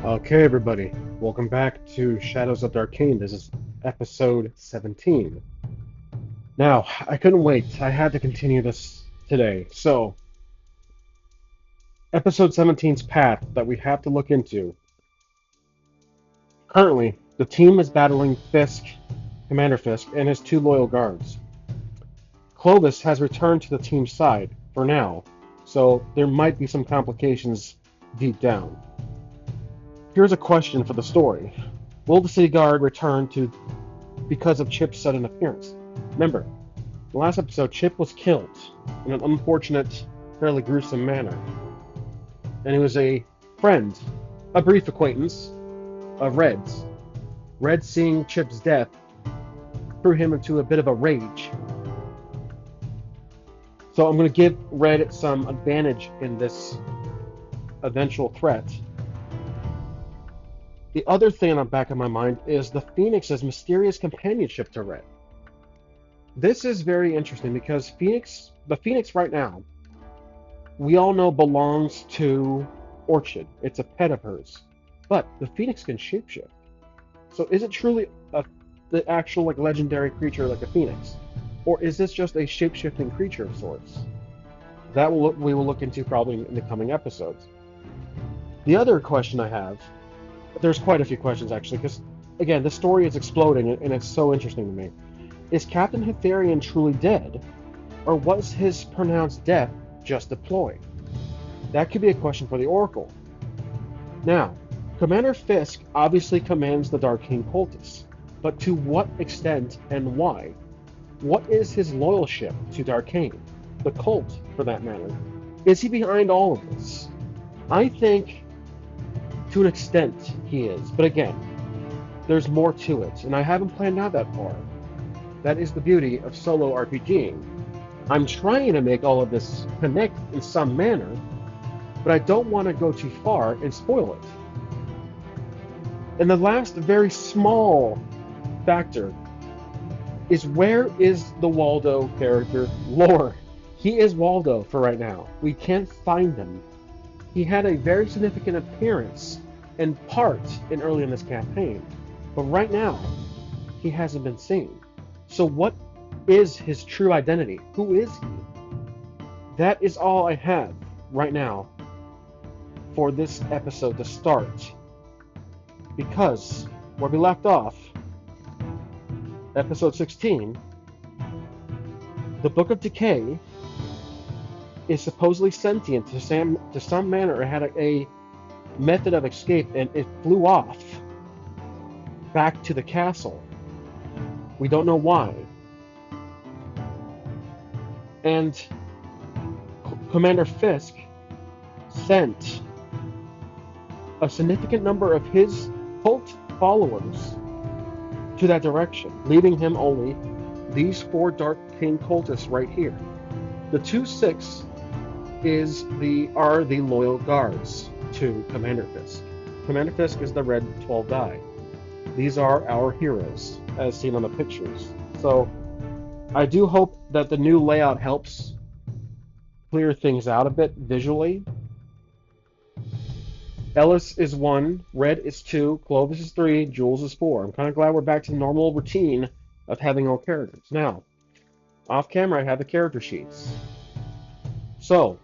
Okay, everybody, welcome back to Shadows of Darkain. This is episode 17. Now, I couldn't wait. I had to continue this today. So, episode 17's path that we have to look into. Currently, the team is battling Fisk, Commander Fisk, and his two loyal guards. Clovis has returned to the team's side, for now, so there might be some complications deep down. Here's a question for the story. Will the city guard return to because of Chip's sudden appearance? Remember, the last episode, Chip was killed in an unfortunate, fairly gruesome manner. And he was a friend, a brief acquaintance of Red's. Red, seeing Chip's death, threw him into a bit of a rage. So I'm going to give Red some advantage in this eventual threat. The other thing in the back of my mind is the Phoenix's mysterious companionship to Red. This is very interesting because the Phoenix right now, we all know belongs to Orchid. It's a pet of hers. But the Phoenix can shapeshift. So is it truly the actual legendary creature like a Phoenix? Or is this just a shapeshifting creature of sorts? That we will look into probably in the coming episodes. The other question I have, there's quite a few questions actually, because again, the story is exploding and it's so interesting to me. Is Captain Hetherian truly dead, or was his pronounced death just a ploy? That could be a question for the Oracle. Now, Commander Fisk obviously commands the Darkain cultists, but to what extent and why? What is his loyalship to Darkain, the cult for that matter? Is he behind all of this? I think to an extent he is, but again, there's more to it, and I haven't planned out that far. That is the beauty of solo RPGing. I'm trying to make all of this connect in some manner, but I don't want to go too far and spoil it. And the last very small factor is, where is the Waldo character lore? He is Waldo for right now. We can't find him. He had a very significant appearance and part early in this campaign, but right now he hasn't been seen. So what is his true identity? Who is he? That is all I have right now for this episode to start. Because where we left off, episode 16, the Book of Decay is supposedly sentient to some manner. It had a method of escape, and it flew off back to the castle. We don't know why. And Commander Fisk sent a significant number of his cult followers to that direction, leaving him only these four Darkain cultists right here. The 2-6 are the loyal guards to Commander Fisk. Commander Fisk is the red 12 die. These are our heroes, as seen on the pictures. So I do hope that the new layout helps clear things out a bit visually. Ellis is 1, Red is 2, Clovis is 3, Jules is 4. I'm kind of glad we're back to the normal routine of having all characters. Now, off camera I have the character sheets. So,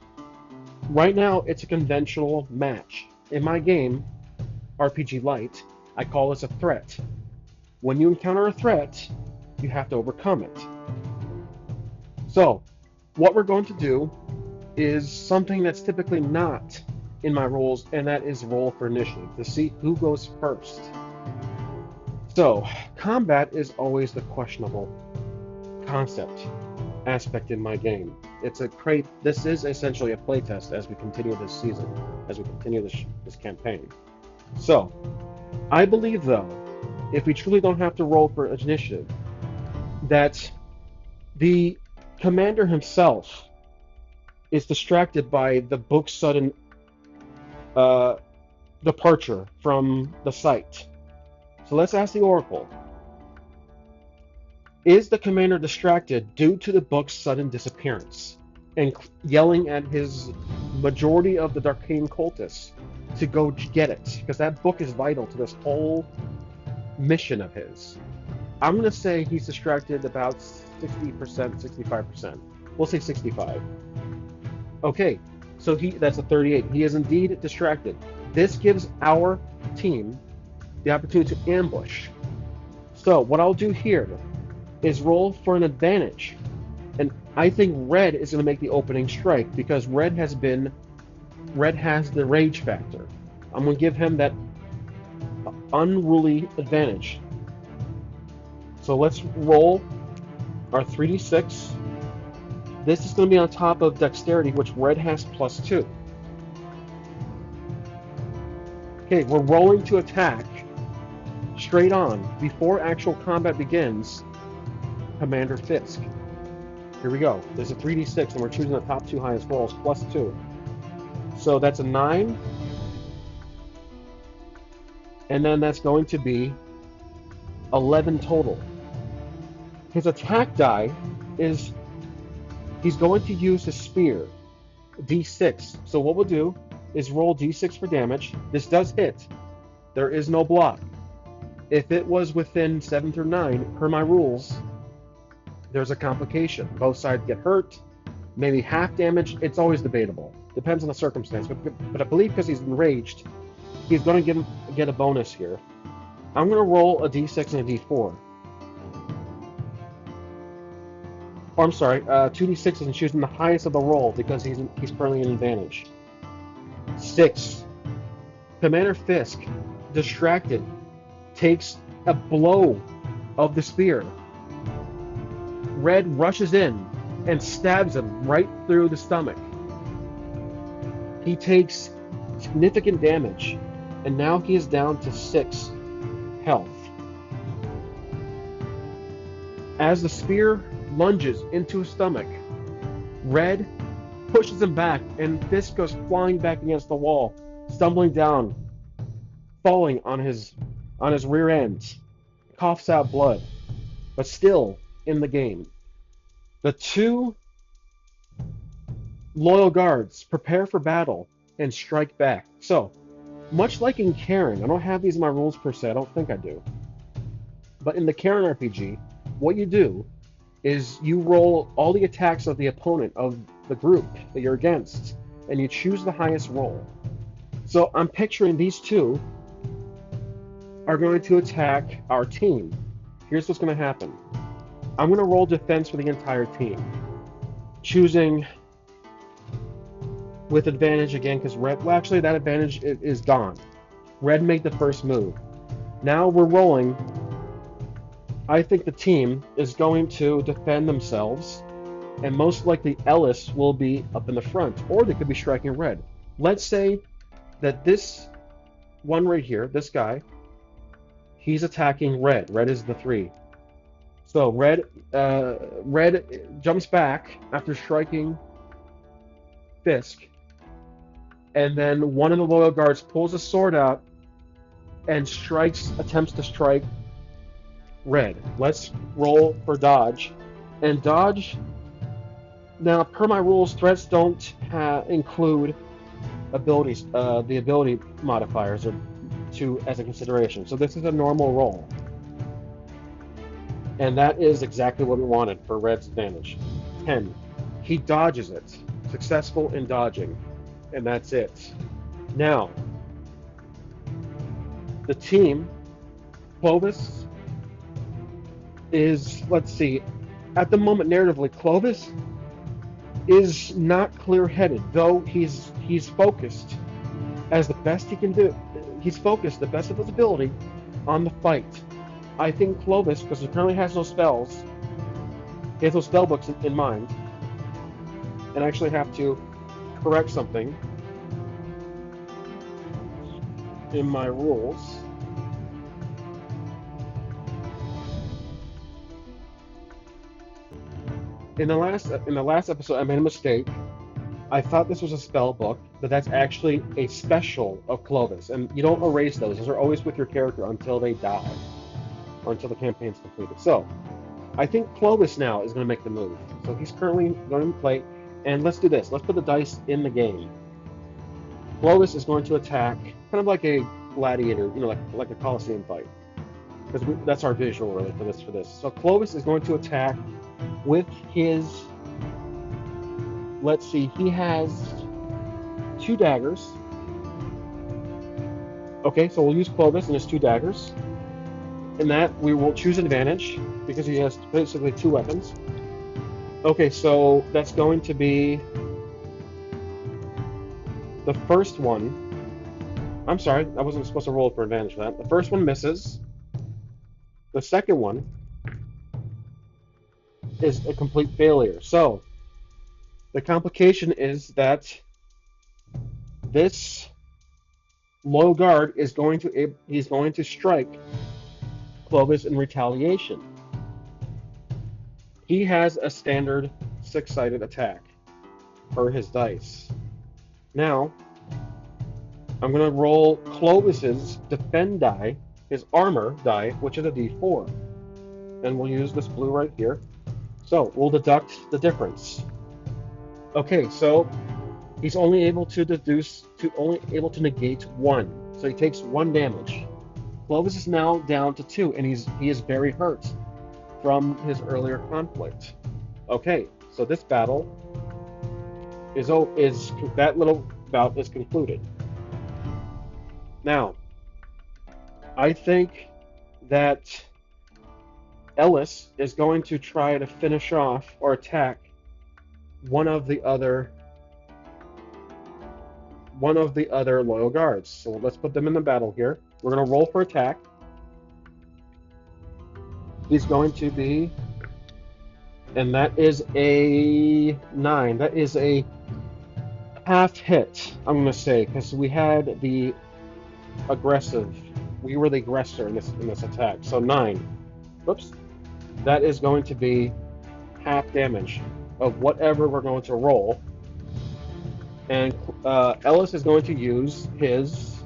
right now it's a conventional match. In my game, RPG LITE, I call this a threat. When you encounter a threat, you have to overcome it. So, what we're going to do is something that's typically not in my roles, and that is roll for initiative, to see who goes first. So, combat is always the questionable concept aspect in my game. This is essentially a playtest as we continue this season, as we continue this campaign. So, I believe though, if we truly don't have to roll for initiative, that the commander himself is distracted by the book's sudden departure from the site. So let's ask the Oracle. Is the commander distracted due to the book's sudden disappearance and yelling at his majority of the Darkain cultists to go get it, because that book is vital to this whole mission of his. I'm going to say he's distracted about 60%, 65%. We'll say 65. Okay, so that's a 38. He is indeed distracted. This gives our team the opportunity to ambush. So what I'll do here is roll for an advantage. And I think red is going to make the opening strike because red has the rage factor. I'm going to give him that unruly advantage. So let's roll our 3d6. This is going to be on top of dexterity, which red has +2. Okay, we're rolling to attack straight on before actual combat begins. Commander Fisk. Here we go. There's a 3d6, and we're choosing the top 2 highest rolls, +2. So that's a 9. And then that's going to be 11 total. His attack die is, he's going to use his spear, d6. So what we'll do is roll d6 for damage. This does hit. There is no block. If it was within 7 through 9, per my rules, there's a complication. Both sides get hurt, maybe half damage. It's always debatable. Depends on the circumstance. But I believe because he's enraged, he's going to get a bonus here. I'm going to roll a d6 and a d4. Or I'm sorry, 2d6 and choosing the highest of the roll because he's currently in advantage. 6. Commander Fisk, distracted, takes a blow of the spear. Red rushes in and stabs him right through the stomach. He takes significant damage, and now he is down to 6 health. As the spear lunges into his stomach, Red pushes him back, and Fisk goes flying back against the wall, stumbling down, falling on his rear end, coughs out blood, but still in the game. The 2 loyal guards prepare for battle and strike back. So, much like in Karen, I don't have these in my rules per se, I don't think I do. But in the Karen RPG, what you do is you roll all the attacks of the opponent of the group that you're against, and you choose the highest roll. So I'm picturing these 2 are going to attack our team. Here's what's going to happen. I'm going to roll defense for the entire team, choosing with advantage again because red, well actually that advantage is gone. Red made the first move. Now we're rolling. I think the team is going to defend themselves, and most likely Ellis will be up in the front, or they could be striking red. Let's say that this one right here, this guy, he's attacking red. Red is the 3. So red jumps back after striking Fisk, and then one of the loyal guards pulls a sword out and attempts to strike red. Let's roll for dodge. And dodge, now per my rules, threats don't include abilities, the ability modifiers as a consideration. So this is a normal roll. And that is exactly what we wanted for red's advantage. 10. He dodges it. Successful in dodging. And that's it. Now, the team, Clovis, is, let's see, at the moment narratively, Clovis is not clear-headed, though he's focused as the best he can do. He's focused, the best of his ability, on the fight. I think Clovis, because he currently has no spells, he has no spell books in mind, and I actually have to correct something in my rules. In the last episode, I made a mistake. I thought this was a spell book, but that's actually a special of Clovis, and you don't erase those. Those are always with your character until they die, or until the campaign's completed. So, I think Clovis now is going to make the move. So he's currently going to play, and let's do this. Let's put the dice in the game. Clovis is going to attack, kind of like a gladiator, you know, like a Colosseum fight, because that's our visual really for this. So Clovis is going to attack with his. Let's see, he has two daggers. Okay, so we'll use Clovis and his two daggers. In that, we will choose advantage because he has basically two weapons. Okay, so that's going to be the first one. I'm sorry, I wasn't supposed to roll for advantage for that. The first one misses. The second one is a complete failure. So the complication is that this low guard is going to strike Clovis in retaliation. He has a standard six-sided attack for his dice. Now, I'm going to roll Clovis's defend die, his armor die, which is a d4. And we'll use this blue right here. So we'll deduct the difference. Okay, so he's only able to negate one. So he takes one damage. Clovis is now down to two, and he is very hurt from his earlier conflict. Okay, so this battle is that little bout is concluded. Now, I think that Ellis is going to try to finish off or attack one of the other loyal guards. So let's put them in the battle here. We're going to roll for attack. He's going to be, and that is a 9. That is a half hit, I'm going to say, because we had the aggressive. We were the aggressor in this attack. So 9. Whoops. That is going to be half damage of whatever we're going to roll. And Ellis is going to use his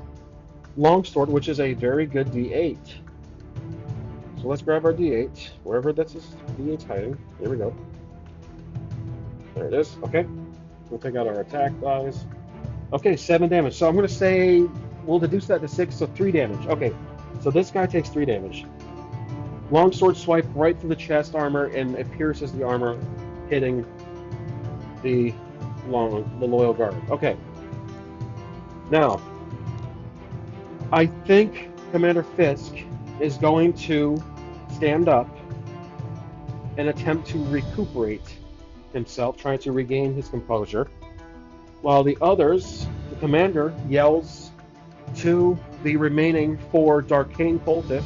longsword, which is a very good d8. So let's grab our d8, wherever that's his d8's hiding. Here we go. There it is. Okay. We'll take out our attack dice. Okay, 7 damage. So I'm going to say we'll deduce that to 6, so 3 damage. Okay, so this guy takes 3 damage. Longsword swipe right through the chest armor, and it pierces the armor, hitting the loyal guard. Okay. Now, I think Commander Fisk is going to stand up and attempt to recuperate himself, trying to regain his composure, while the others, the commander, yells to the remaining 4 Darkain cultists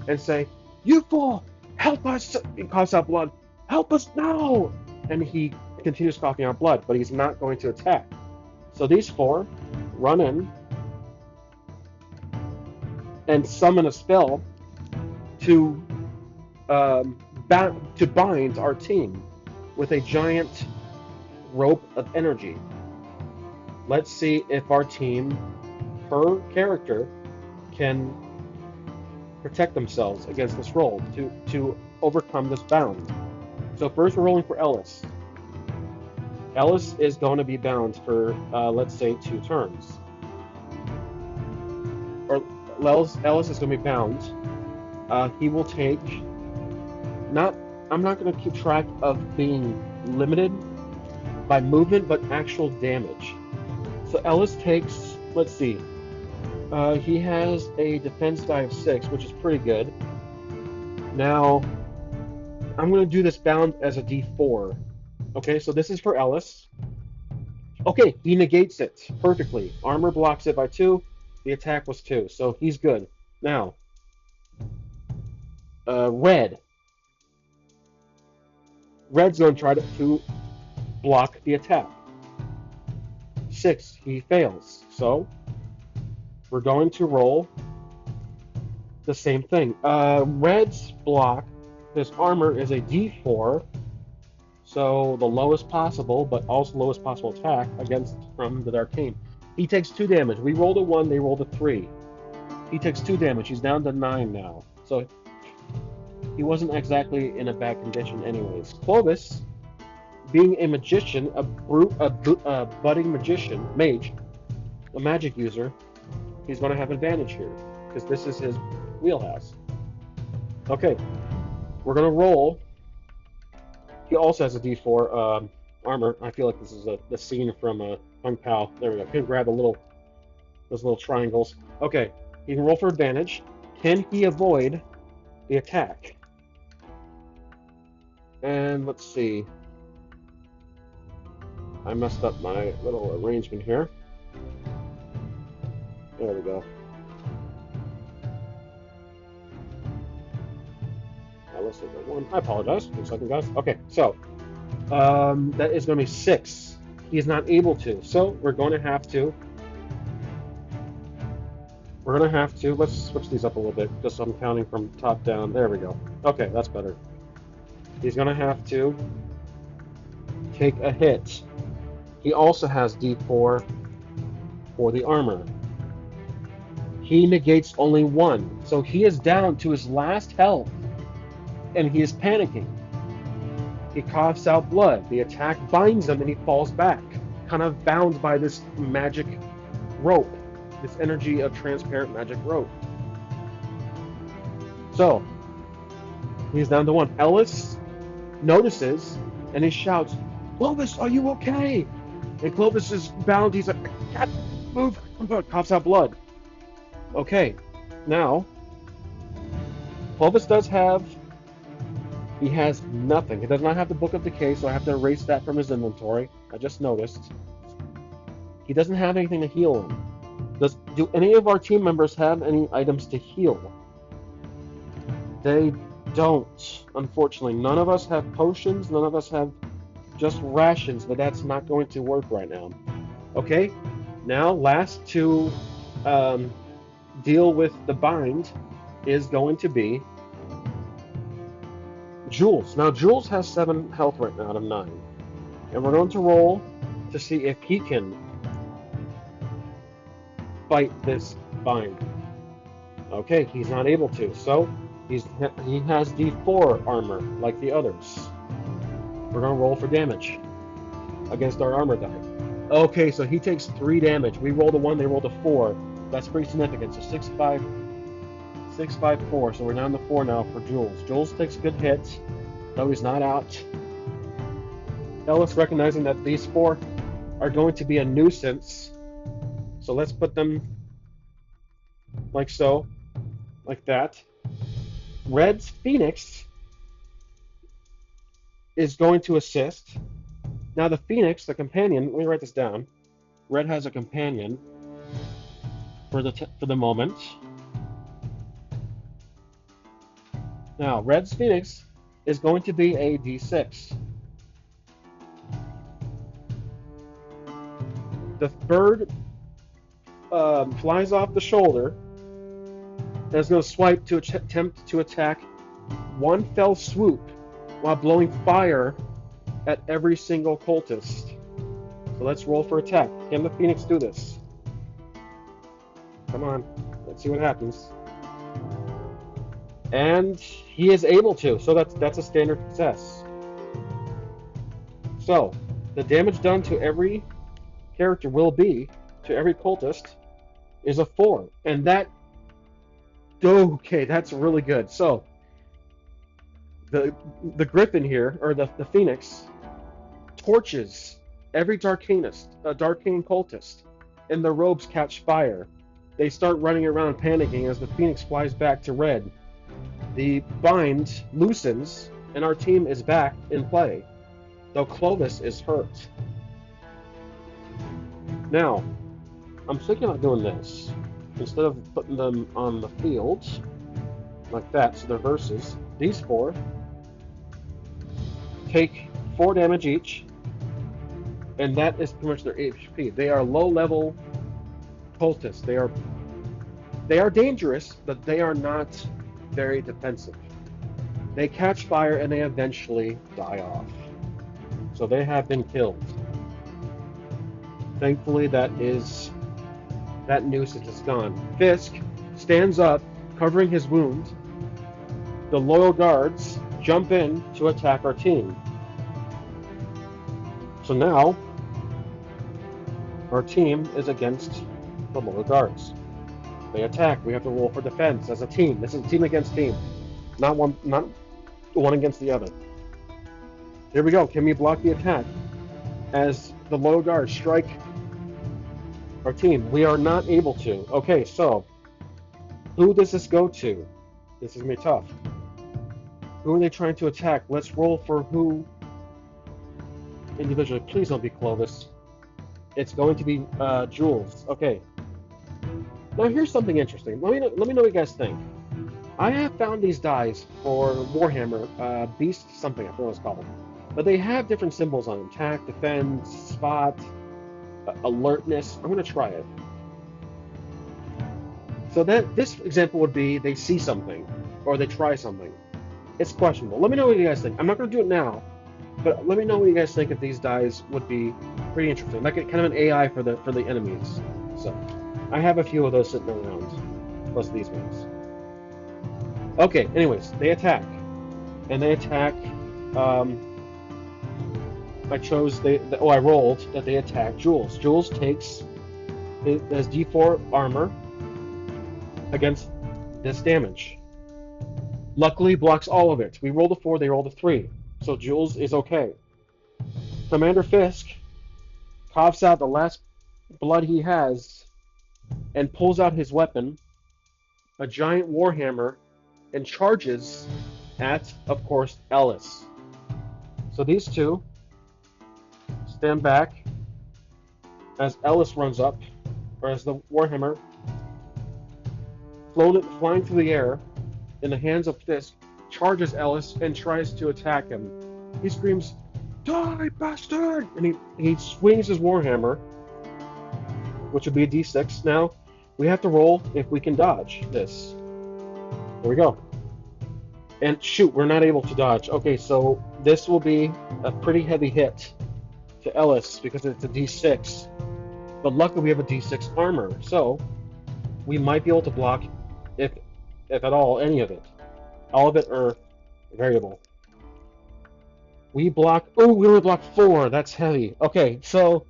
and say, "You fool! Help us!" He coughs out blood. "Help us now!" And he continues coughing out blood, but he's not going to attack. So these 4 run in and summon a spell to bind our team with a giant rope of energy. Let's see if our team, per character, can protect themselves against this roll to overcome this bound. So first we're rolling for Ellis. Ellis is going to be bound for, let's say, 2 turns. Or Ellis is going to be bound. He will take, I'm not going to keep track of being limited by movement, but actual damage. So Ellis takes, let's see, he has a defense die of 6, which is pretty good. Now, I'm going to do this bound as a d4. Okay, so this is for Ellis. Okay, he negates it perfectly. Armor blocks it by 2. The attack was 2, so he's good. Now, Red's going to try to block the attack. 6, he fails. So, we're going to roll the same thing. Red's block, his armor is a d4, so the lowest possible, but also lowest possible attack from the Darkain. He takes 2 damage. We rolled a 1, they rolled a 3. He takes 2 damage. He's down to 9 now. So he wasn't exactly in a bad condition anyways. Clovis, being a magician, a budding mage, a magic user, he's going to have advantage here because this is his wheelhouse. Okay, we're going to roll. He also has a D4 armor. I feel like this is the scene from Kung Pao. There we go. He can grab those little triangles. Okay, he can roll for advantage. Can he avoid the attack? And let's see. I messed up my little arrangement here. There we go. Let's look at one. I apologize. 1 second, guys. Okay, so that is going to be 6. He is not able to. So we're going to have to. Let's switch these up a little bit, just so I'm counting from top down. There we go. Okay, that's better. He's going to have to take a hit. He also has D4 for the armor. He negates only 1, so he is down to his last health, and he is panicking. He coughs out blood. The attack binds him, and he falls back, kind of bound by this magic rope, this energy of transparent magic rope. So he's down to 1. Ellis notices, and he shouts, "Clovis, are you okay?" And Clovis is bound. He's like, "I can't move." Coughs out blood. Okay, now Clovis he has nothing. He does not have the Book of Decay, so I have to erase that from his inventory. I just noticed. He doesn't have anything to heal him. Do any of our team members have any items to heal? They don't, unfortunately. None of us have potions, none of us have just rations, but that's not going to work right now. Okay, now last to deal with the bind is going to be Jules. Now Jules has 7 health right now out of 9. And we're going to roll to see if he can fight this bind. Okay, he's not able to, so he has D4 armor like the others. We're going to roll for damage against our armor die. Okay, so he takes 3 damage. We rolled a 1, they rolled a 4. That's pretty significant. So 6, 5, 4. So we're down to 4 now for Jules. Jules takes a good hit, though he's not out. Ellis recognizing that these 4 are going to be a nuisance. So let's put them like so, like that. Red's Phoenix is going to assist. Now the Phoenix, the companion, let me write this down. Red has a companion for the moment. Now Red's Phoenix is going to be a D6. The bird flies off the shoulder and is going to swipe to attempt to attack one fell swoop while blowing fire at every single cultist. So let's roll for attack. Can the Phoenix do this? Come on, let's see what happens. And he is able to, so that's a standard success. So the damage done to every character will be, to every cultist, is a 4. And okay, that's really good. So the Griffin here, or the Phoenix, torches every Darkain cultist, and the robes catch fire. They start running around panicking as the Phoenix flies back to Red. The bind loosens, and our team is back in play, though Clovis is hurt. Now, I'm thinking about doing this. Instead of putting them on the field, like that, so they're versus, these 4 take 4 damage each, and that is pretty much their HP. They are low-level cultists. They are dangerous, but they are not very defensive. They catch fire and they eventually die off. So they have been killed. Thankfully, that nuisance is gone. Fisk stands up, covering his wound. The loyal guards jump in to attack our team. So now, our team is against the lower guards. They attack. We have to roll for defense as a team. This is team against team, not one against the other. Here we go. Can we block the attack as the lower guards strike our team? We are not able to. Okay, so who does this go to? This is gonna be tough. Who are they trying to attack? Let's roll for who individually. Please don't be Clovis. It's going to be Jules. Okay. Now here's something interesting. Let me know what you guys think. I have found these dies for Warhammer, Beast something, I forget what it's called. But they have different symbols on them. Attack, defend, spot, alertness. I'm going to try it. So this example would be they see something, or they try something. It's questionable. Let me know what you guys think. I'm not going to do it now, but let me know what you guys think if these dies would be pretty interesting. Like kind of an AI for the enemies. So I have a few of those sitting around, plus these ones. Okay, anyways, they attack. And they attack, I rolled that they attack Jules. Jules has D4 armor against this damage. Luckily, blocks all of it. We rolled a 4, they rolled a 3. So Jules is okay. Commander Fisk coughs out the last blood he has and pulls out his weapon, a giant warhammer, and charges at, of course, Ellis. So these two stand back as Ellis runs up, or as the warhammer, flying through the air in the hands of Fisk, charges Ellis and tries to attack him. He screams, "Die, bastard!" And he swings his warhammer, which would be a d6. Now, we have to roll if we can dodge this. There we go. And shoot, we're not able to dodge. Okay, so this will be a pretty heavy hit to Ellis because it's a d6. But luckily we have a d6 armor, so we might be able to block, if at all, any of it. All of it are variable. We block. Oh, we only block 4. That's heavy. Okay, so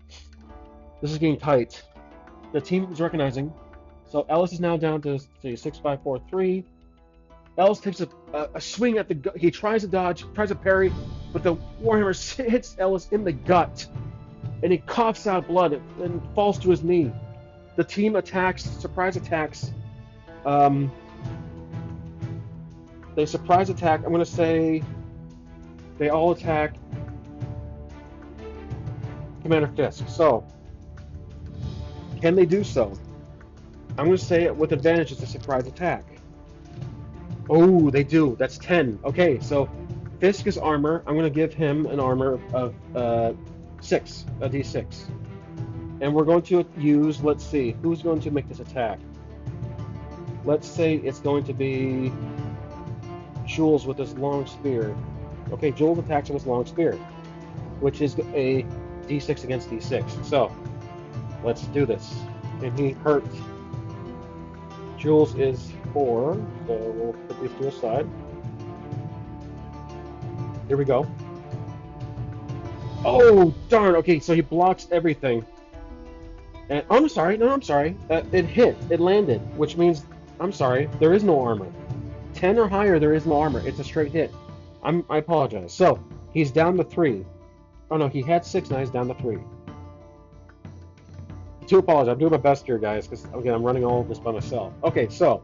this is getting tight. The team is recognizing. So Ellis is now down to 6, 5, 4, 3. Ellis takes a swing at the. He tries to dodge, tries to parry, but the warhammer hits Ellis in the gut, and he coughs out blood and falls to his knee. The team attacks, surprise attacks. They surprise attack. I'm going to say they all attack Commander Fisk. So, can they do so? I'm going to say it with advantage. It's a surprise attack. Oh, they do. That's 10. Okay, so Fisk is armor. I'm going to give him an armor of 6, a d6. And we're going to use, let's see, who's going to make this attack? Let's say it's going to be Jules with his long spear. Okay, Jules attacks with his long spear, which is a d6 against d6. So, let's do this. And he hurt. Jules is 4, so we'll put these to the side. Here we go. Oh, darn. Okay, so he blocks everything. And I'm sorry. No, I'm sorry. It hit. It landed, which means, I'm sorry, there is no armor. 10 or higher, there is no armor. It's a straight hit. I apologize. So, he's down to 3. Oh, no, he had 6, now he's down to 3. I do apologize. I'm doing my best here, guys, because, again, I'm running all of this by myself. Okay, so,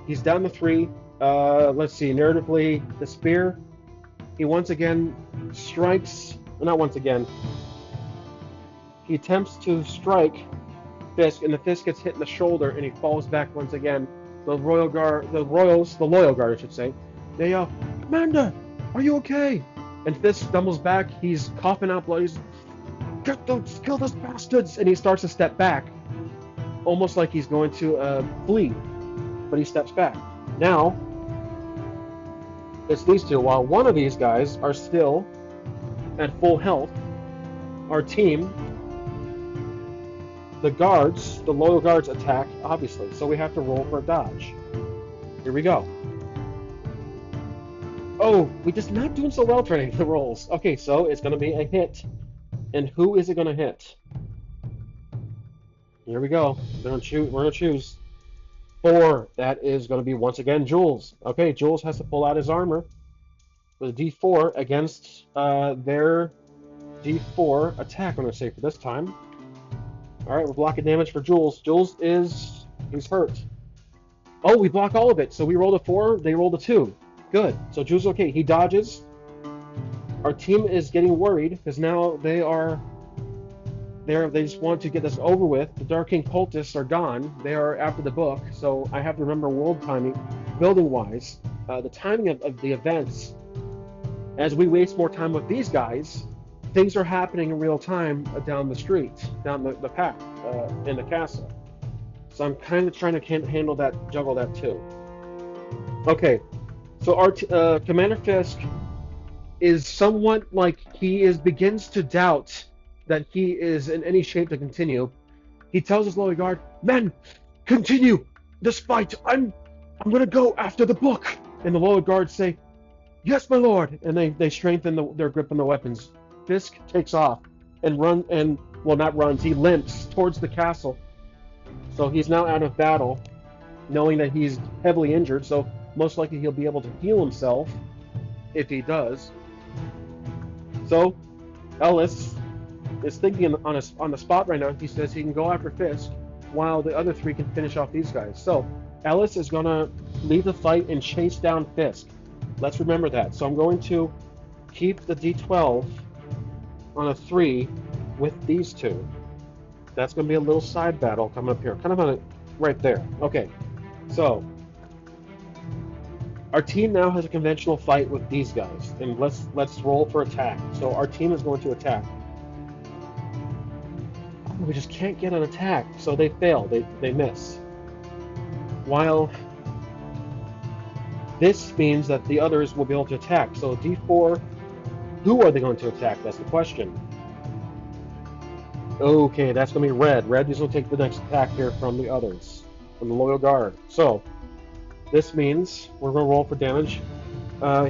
he's down to 3. Let's see, narratively, the spear, he once again strikes, not once again, he attempts to strike Fisk, and the Fisk gets hit in the shoulder, and he falls back once again. The loyal guard, I should say, they yell, "Commander, are you okay?" And Fisk stumbles back, he's coughing out blood, he's, "Kill those bastards!" And he starts to step back, almost like he's going to flee, but he steps back. Now, it's these two. While one of these guys are still at full health, our team, the guards, the loyal guards attack, obviously, so we have to roll for a dodge. Here we go. Oh, we're just not doing so well for any of the rolls. Okay, so it's going to be a hit. And who is it going to hit? Here we go. We're gonna choose 4. That is gonna be once again Jules. Okay, Jules has to pull out his armor with a D4 against their D4 attack. I'm gonna say for this time. All right, we're blocking damage for Jules. He's hurt. Oh, we block all of it. So we rolled a 4. They rolled a 2. Good. So Jules, okay. He dodges. Our team is getting worried because now they just want to get this over with. The Darkain cultists are gone. They are after the book. So I have to remember world timing, building wise, the timing of the events. As we waste more time with these guys, things are happening in real time down the street, down the path, in the castle. So I'm kind of trying to juggle that too. Okay, so our Commander Fisk is somewhat like begins to doubt that he is in any shape to continue. He tells his lower guard, "Men, continue, despite I'm gonna go after the book." And the lower guards say, "Yes, my lord," and they strengthen their grip on the weapons. Fisk takes off and not runs, he limps towards the castle. So he's now out of battle, knowing that he's heavily injured, so most likely he'll be able to heal himself if he does. So Ellis is thinking on the spot right now. He says he can go after Fisk while the other 3 can finish off these guys. So Ellis is going to leave the fight and chase down Fisk. Let's remember that. So I'm going to keep the D12 on a 3 with these 2. That's going to be a little side battle coming up here. Kind of on it right there. Okay. So our team now has a conventional fight with these guys. And let's roll for attack. So our team is going to attack. We just can't get an attack. So they fail. They miss. While this means that the others will be able to attack. So D4, who are they going to attack? That's the question. Okay, that's going to be Red. Red is going to take the next attack here from the others, from the loyal guard. So this means we're going to roll for damage.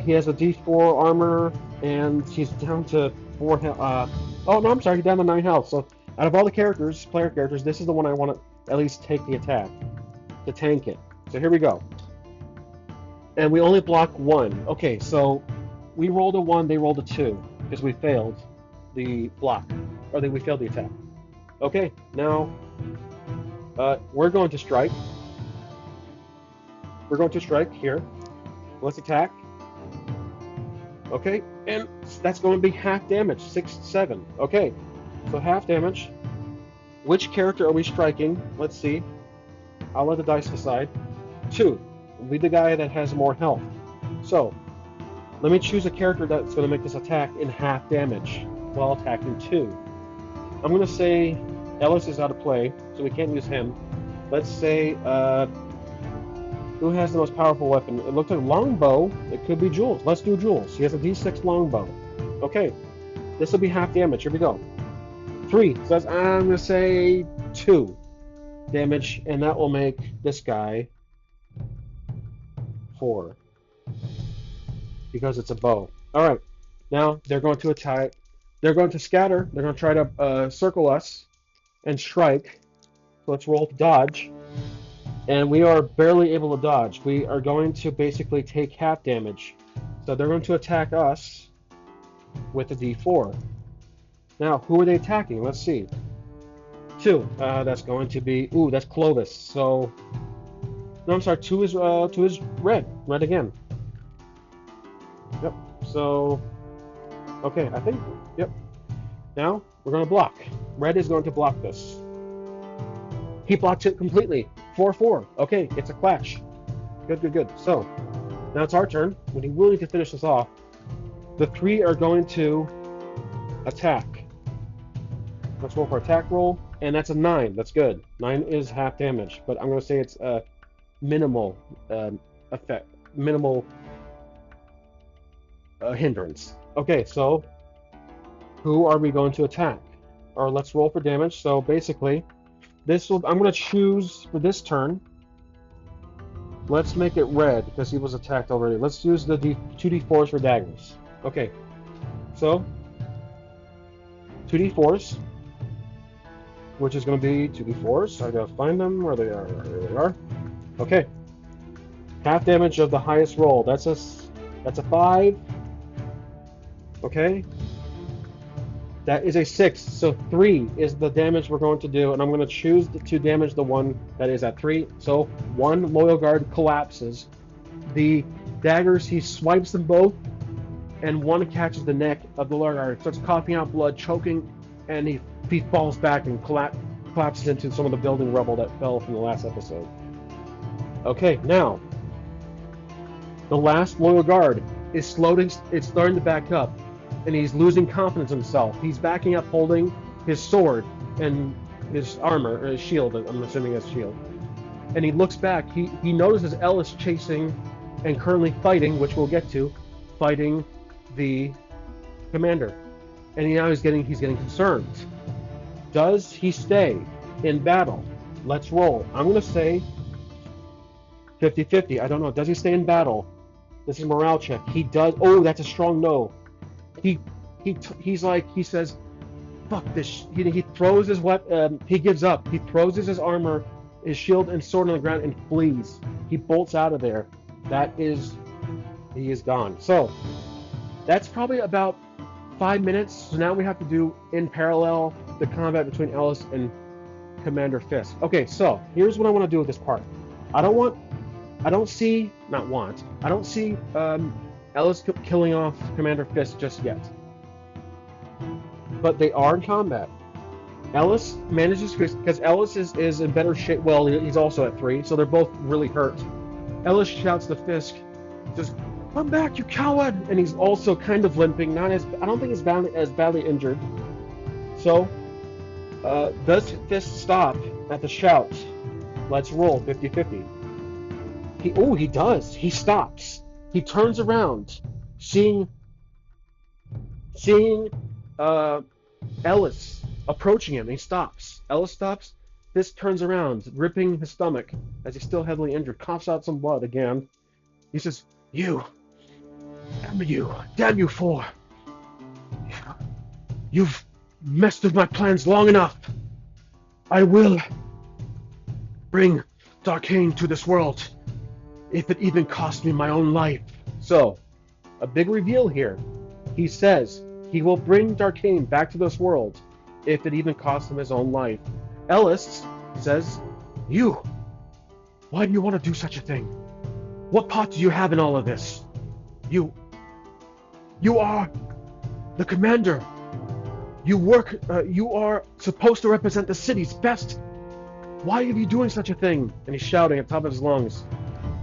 He has a D4 armor, and he's down to 4 health. Oh, no, I'm sorry, he's down to 9 health. So out of all the player characters, this is the one I want to at least take the attack, to tank it. So here we go. And we only block 1. Okay, so we rolled a 1, they rolled a 2, because we failed the block, or we failed the attack. Okay, now we're going to strike. We're going to strike here. Let's attack. Okay, and that's going to be half damage, 6, 7. Okay, so half damage. Which character are we striking? Let's see. I'll let the dice decide. 2. Will be the guy that has more health. So, let me choose a character that's going to make this attack in half damage while attacking 2. I'm going to say Ellis is out of play, so we can't use him. Let's say, who has the most powerful weapon? It looks like longbow. It could be Jules. Let's do Jules. He has a D6 longbow. Okay, this will be half damage. Here we go. 3. So I'm going to say 2 damage, and that will make this guy 4. Because it's a bow. Alright, now they're going to attack. They're going to scatter. They're going to try to circle us and strike. So let's roll to dodge. And we are barely able to dodge. We are going to basically take half damage. So they're going to attack us with a D4. Now, who are they attacking? Let's see. 2. That's going to be... Ooh, that's Clovis. So... No, I'm sorry. 2 is red. Red again. Yep. So... Okay, I think... Yep. Now, we're going to block. Red is going to block this. He blocks it completely. 4-4. Okay, it's a clash. Good, good, good. So, now it's our turn. We really need to finish this off. The 3 are going to attack. Let's roll for attack roll. And that's a 9. That's good. 9 is half damage. But I'm going to say it's a minimal effect. Minimal hindrance. Okay, so who are we going to attack? Or let's roll for damage. So basically, I'm going to choose for this turn. Let's make it red because he was attacked already. Let's use the 2d4s for daggers. Okay, so 2d4s. which is going to be 2d4s. I gotta find them where they are. There they are. Okay. Half damage of the highest roll. That's a 5. Okay. That is a 6. So 3 is the damage we're going to do, and I'm going to choose to damage the one that is at 3. So 1 loyal guard collapses. The daggers, he swipes them both, and one catches the neck of the loyal guard, starts coughing out blood, choking, and he falls back and collapses into some of the building rubble that fell from the last episode. Okay, now the last loyal guard is starting to back up, and he's losing confidence in himself. He's backing up, holding his sword and his armor, or his shield. I'm assuming his shield. And he looks back. He notices Ellis chasing and currently fighting, which we'll get to, fighting the commander. And now he's getting concerned. Does he stay in battle? Let's roll. I'm going to say 50-50. I don't know. Does he stay in battle? This is a morale check. He does. Oh, that's a strong no. He says, fuck this. He throws his weapon. He gives up. He throws his armor, his shield, and sword on the ground and flees. He bolts out of there. He is gone. So that's probably about 5 minutes. So now we have to do in parallel the combat between Ellis and Commander Fisk. Okay, so here's what I want to do with this part. I don't see Ellis killing off Commander Fisk just yet. But they are in combat. Ellis manages, because Ellis is in better shape. Well, he's also at 3, so they're both really hurt. Ellis shouts to Fisk, just, "Come back, you coward!" And he's also kind of limping. I don't think he's badly injured. So, does Fisk stop at the shout? Let's roll 50-50. He does. He stops. He turns around, seeing Ellis approaching him. He stops. Ellis stops. Fisk turns around, ripping his stomach as he's still heavily injured, coughs out some blood again. He says, damn you four. You've messed with my plans long enough. I will bring Darkain to this world, if it even costs me my own life. So, a big reveal here. He says he will bring Darkain back to this world, if it even costs him his own life. Ellis says, why do you want to do such a thing? What part do you have in all of this? You are the commander. You are supposed to represent the city's best. Why are you doing such a thing? And he's shouting at the top of his lungs.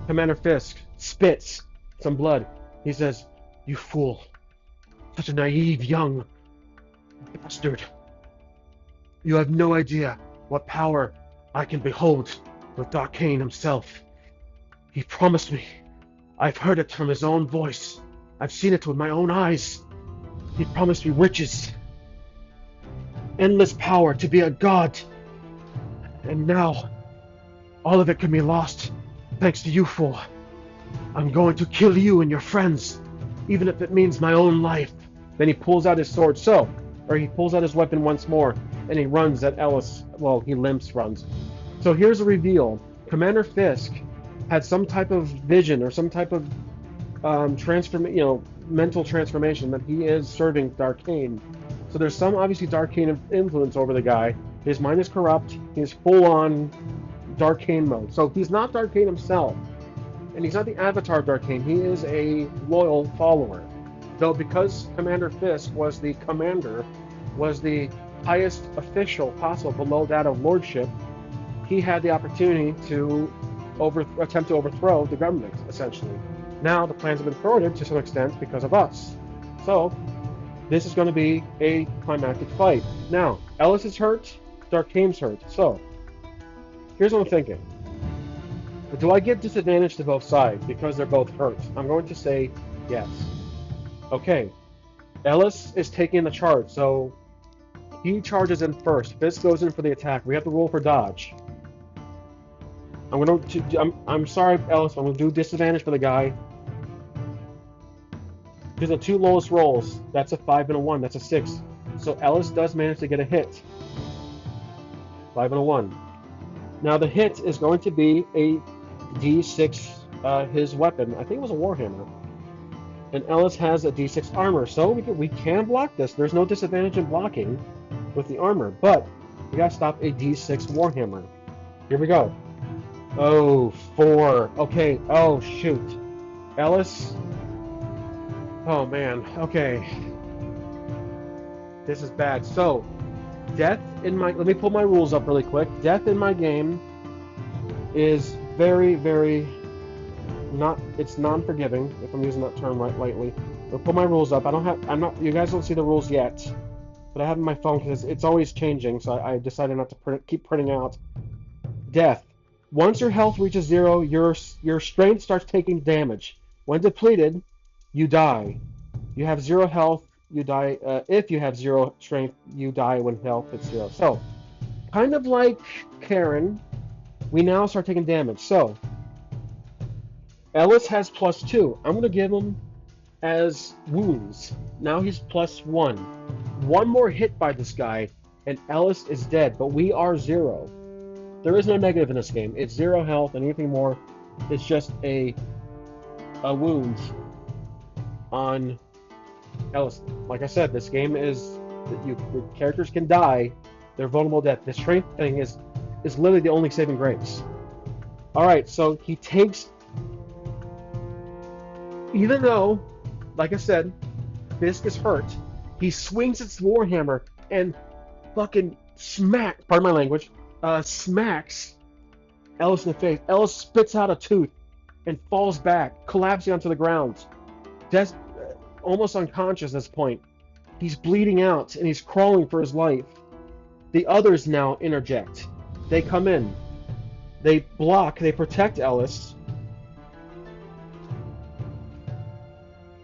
Commander Fisk spits some blood. He says, "You fool. Such a naive young bastard. You have no idea what power I can behold with Darkain himself. He promised me. I've heard it from his own voice. I've seen it with my own eyes. He promised me riches, endless power, to be a god. And now, all of it can be lost, thanks to you four. I'm going to kill you and your friends, even if it means my own life." Then he pulls out his sword, he pulls out his weapon once more, and he runs at Ellis. Well, he runs. So here's a reveal. Commander Fisk had some type of vision or some type of mental transformation that he is serving Darkain. So there's some obviously Darkain influence over the guy. His mind is corrupt. He's full on Darkain mode. So he's not Darkain himself, and he's not the avatar of Darkain. He is a loyal follower. Though because Commander Fisk was the commander, was the highest official possible below that of lordship, he had the opportunity to attempt to overthrow the government, essentially. Now the plans have been thwarted to some extent because of us. So this is going to be a climactic fight. Now, Ellis is hurt, Darkain's hurt. So here's what I'm thinking. Do I give disadvantage to both sides because they're both hurt? I'm going to say yes. Okay, Ellis is taking the charge, so he charges in first. Fisk goes in for the attack. We have to roll for dodge. I'm sorry, Ellis. I'm going to do disadvantage for the guy. Because the two lowest rolls, that's a 5 and a 1. That's a 6. So Ellis does manage to get a hit. 5 and a 1. Now the hit is going to be a D6, his weapon. I think it was a Warhammer. And Ellis has a D6 armor, so we can block this. There's no disadvantage in blocking with the armor, but we gotta stop a D6 Warhammer. Here we go. Oh, 4. Okay. Oh, shoot. Ellis. Oh, man. Okay. This is bad. So, death in my... Let me pull my rules up really quick. Death in my game is very, very... not... It's non-forgiving, if I'm using that term right lightly. I'll pull my rules up. I'm not... You guys don't see the rules yet. But I have it on my phone because it's always changing, so I decided not to keep printing out. Death. Once your health reaches 0, your strength starts taking damage. When depleted, you die. You have 0 health, you die. If you have 0 strength, you die when health hits 0. So, kind of like Karen, we now start taking damage. So, Ellis has +2. I'm going to give him as wounds. Now he's +1. One more hit by this guy, and Ellis is dead, but we are 0. There is no negative in this game. It's 0 health, and anything more, it's just a wound on Ellis. Like I said, this game is your characters can die. They're vulnerable to death. The strength thing is literally the only saving grace. All right, so he takes, even though, like I said, Fisk is hurt, he swings its warhammer and fucking pardon my language, smacks Ellis in the face. Ellis spits out a tooth and falls back, collapsing onto the ground. Almost unconscious at this point. He's bleeding out and he's crawling for his life. The others now interject. They come in. They block, they protect Ellis.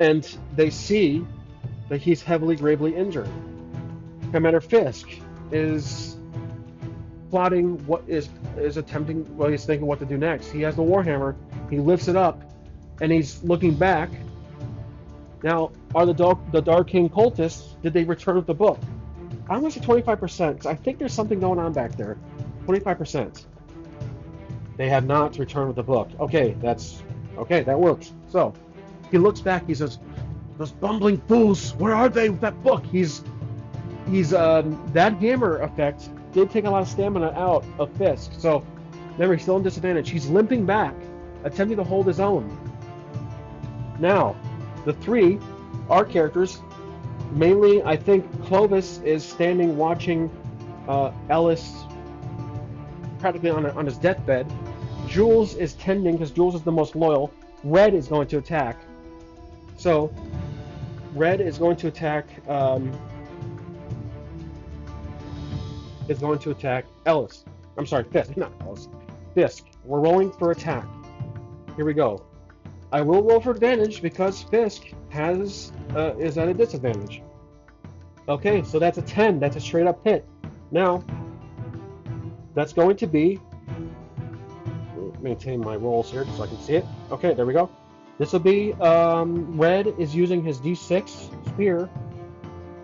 And they see that he's heavily, gravely injured. Commander Fisk is plotting he's thinking what to do next. He has the warhammer, he lifts it up, and he's looking back. Now, are the Darkain cultists, did they return with the book? I'm going to say 25%, because I think there's something going on back there. 25%. They have not returned with the book. Okay, that works. So, he looks back, he says, those bumbling fools, where are they with that book? That hammer effect did take a lot of stamina out of Fisk. So, remember, he's still in disadvantage. He's limping back, attempting to hold his own. Now, the three, our characters, mainly, I think Clovis is standing watching Ellis practically on his deathbed. Jules is tending, because Jules is the most loyal. Red is going to attack. So, Red is going to attack Ellis. I'm sorry, Fisk, not Ellis. Fisk. We're rolling for attack. Here we go. I will roll for advantage because Fisk is at a disadvantage. Okay, so that's a 10. That's a straight up hit. Now, that's going to be... maintain my rolls here so I can see it. Okay, there we go. This will be... Red is using his D6 spear,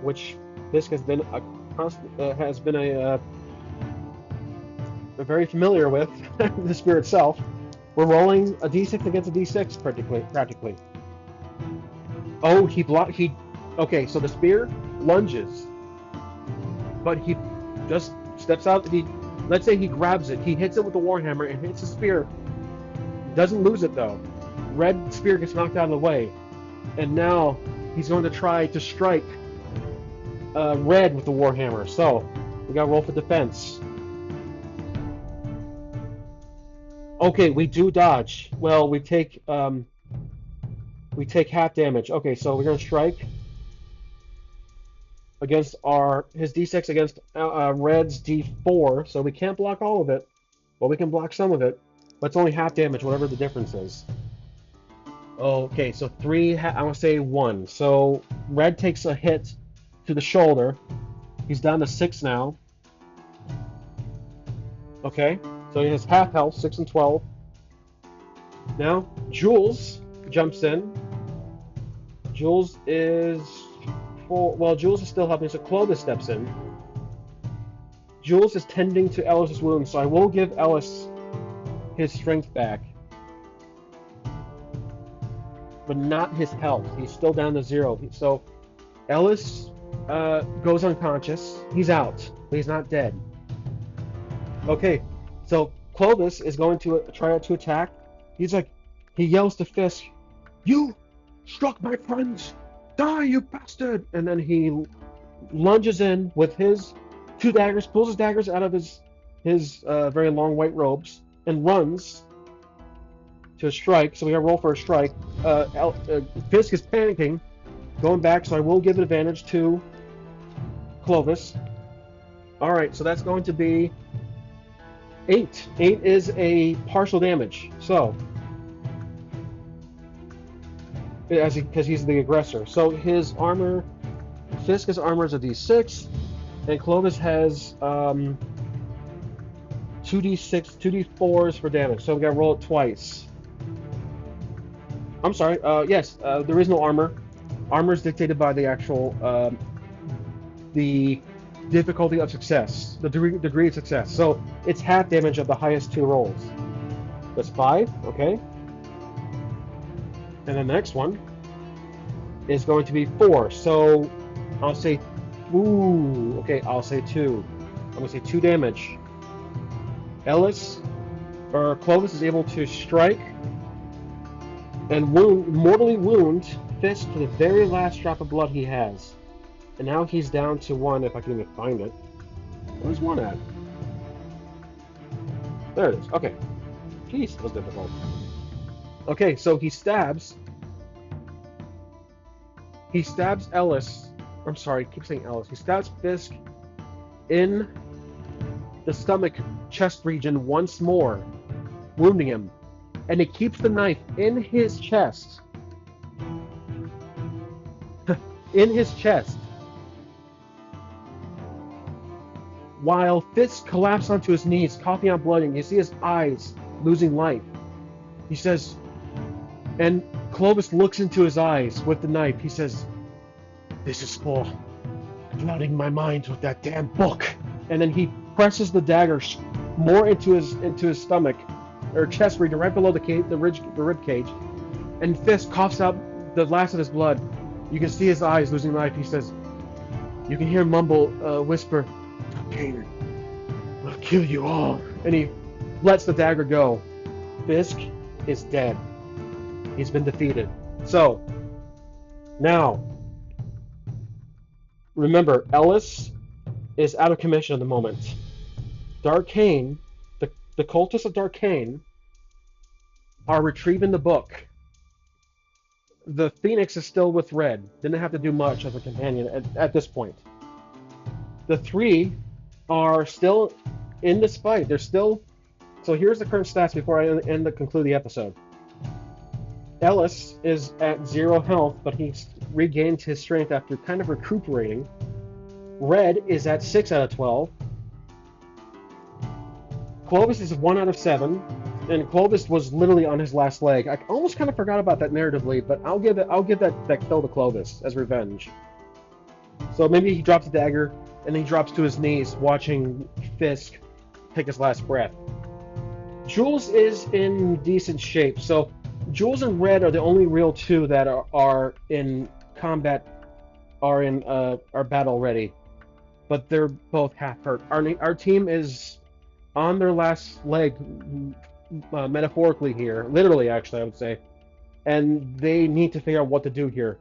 which Fisk has been very familiar with, the spear itself. We're rolling a D6 against a D6 practically. Oh, okay, so the spear lunges, but he just steps out. Let's say he grabs it. He hits it with the warhammer and hits the spear. Doesn't lose it though. Red spear gets knocked out of the way, and now he's going to try to strike Red with the warhammer. So we got to roll for defense. Okay, we do dodge. Well, we take half damage. Okay, so we're gonna strike against his D6 against Red's D4. So we can't block all of it, but we can block some of it. But it's only half damage, whatever the difference is. Okay, so 3. I want to say 1. So Red takes a hit to the shoulder. He's down to 6 now. Okay. So he has half health, 6 and 12. Now, Jules jumps in. Jules is full. Well, Jules is still helping, so Clovis steps in. Jules is tending to Ellis's wound, so I will give Ellis his strength back. But not his health. He's still down to 0. So Ellis goes unconscious. He's out, but he's not dead. Okay, so Clovis is going to try to attack. He yells to Fisk, "You struck my friends! Die, you bastard!" And then he lunges in with his 2 daggers, pulls his daggers out of his very long white robes, and runs to a strike. So we gotta roll for a strike. Fisk is panicking, going back, so I will give an advantage to Clovis. Alright, so that's going to be 8. 8 is a partial damage. So, because he's the aggressor. So his armor, Fisk's armor is a d6, and Clovis has 2d6, 2d4s for damage. So we gotta roll it twice. I'm sorry. Yes, there is no armor. Armor is dictated by the actual the difficulty of success, the degree of success. So it's half damage of the highest 2 rolls. That's 5. Okay. And the next one is going to be 4. So I'll say, ooh, okay, I'll say 2. I'm going to say 2 damage. Clovis is able to strike and mortally wound Fisk to the very last drop of blood he has. And now he's down to 1, if I can even find it. Where's 1 at? There it is. Okay. Jeez, that was difficult. Okay, so he stabs Ellis. I'm sorry, I keep saying Ellis. He stabs Fisk in the stomach, chest region once more, wounding him. And he keeps the knife in his chest. In his chest. While Fisk collapses onto his knees, coughing out blood, and you see his eyes losing light. He says, and Clovis looks into his eyes with the knife. He says, "This is for flooding my mind with that damn book." And then he presses the dagger more into his stomach, or chest region, right below the rib cage. And Fisk coughs out the last of his blood. You can see his eyes losing life. He says, you can hear him mumble, whisper, "Darkain, I'll kill you all." And he lets the dagger go. Fisk is dead. He's been defeated. So, now, remember, Ellis is out of commission at the moment. Darkain, the cultists of Darkain, are retrieving the book. The Phoenix is still with Red. Didn't have to do much as a companion at this point. The 3 are still in this fight. They're still... So here's the current stats before I conclude the episode. Ellis is at 0 health, but he's regained his strength after kind of recuperating. Red is at 6 out of 12. Clovis is 1 out of 7, and Clovis was literally on his last leg. I almost kind of forgot about that narratively, but I'll give that kill to Clovis as revenge. So maybe he drops a dagger, and then he drops to his knees, watching Fisk take his last breath. Jules is in decent shape, so Jules and Red are the only real 2 that are in combat, are battle ready, but they're both half hurt. Our team is on their last leg, metaphorically here, literally actually I would say, and they need to figure out what to do here.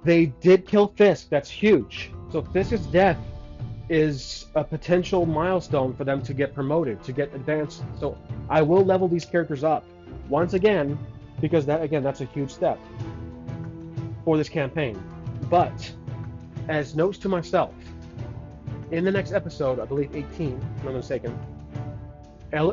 They did kill Fisk. That's huge. So Fisk's death is a potential milestone for them to get promoted, to get advanced. So I will level these characters up once again, because that's a huge step for this campaign. But as notes to myself, in the next episode, I believe 18, if I'm not mistaken,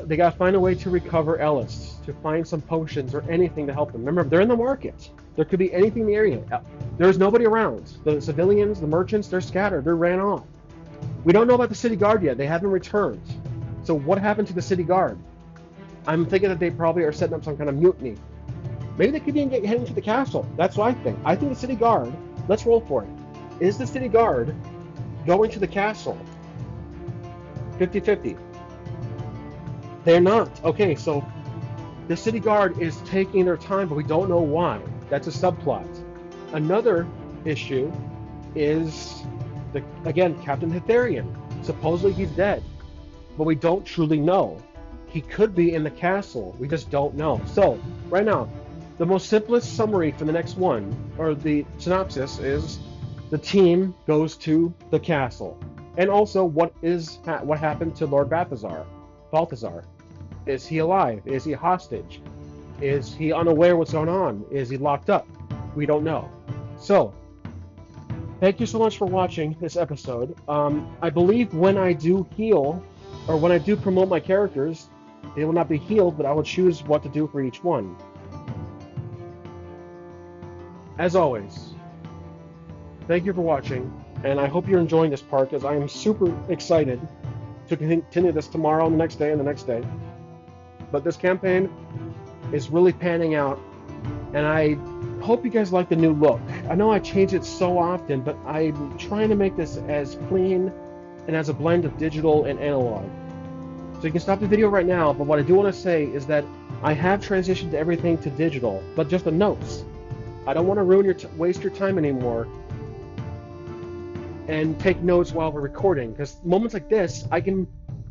they gotta find a way to recover Ellis, to find some potions or anything to help them. Remember, they're in the market. There could be anything in the area. There's nobody around. The civilians, the merchants, they're scattered. They ran off. We don't know about the city guard yet. They haven't returned. So what happened to the city guard? I'm thinking that they probably are setting up some kind of mutiny. Maybe they could even get heading to the castle. That's what I think. I think the city guard, let's roll for it. Is the city guard going to the castle 50-50. They're not. Okay, so the city guard is taking their time, but we don't know why. That's a subplot. Another issue is, again, Captain Hetherian. Supposedly he's dead, but we don't truly know. He could be in the castle. We just don't know. So, right now, the most simplest summary for the next one, or the synopsis, is the team goes to the castle. And also, what happened to Lord Balthazar? Is he alive? Is he hostage? Is he unaware what's going on? Is he locked up? We don't know. So, thank you so much for watching this episode. I believe when I do heal, or when I do promote my characters, they will not be healed, but I will choose what to do for each one. As always, thank you for watching, and I hope you're enjoying this part, because I am super excited to continue this tomorrow, and the next day, and the next day. But this campaign is really panning out, and I hope you guys like the new look. I know I change it so often, but I'm trying to make this as clean and as a blend of digital and analog. So you can stop the video right now, but what I do want to say is that I have transitioned everything to digital, but just the notes. I don't want to waste your time anymore and take notes while we're recording, because moments like this, I can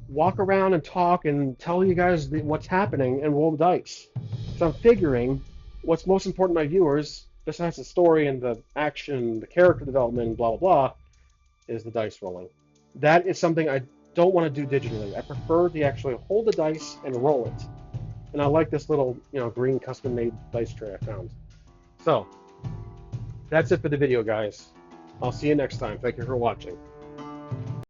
walk around and talk and tell you guys what's happening and roll the dice. So I'm figuring what's most important to my viewers, besides the story and the action, the character development, blah, blah, blah, is the dice rolling. That is something I don't want to do digitally. I prefer to actually hold the dice and roll it. And I like this little, green custom-made dice tray I found. So, that's it for the video, guys. I'll see you next time. Thank you for watching.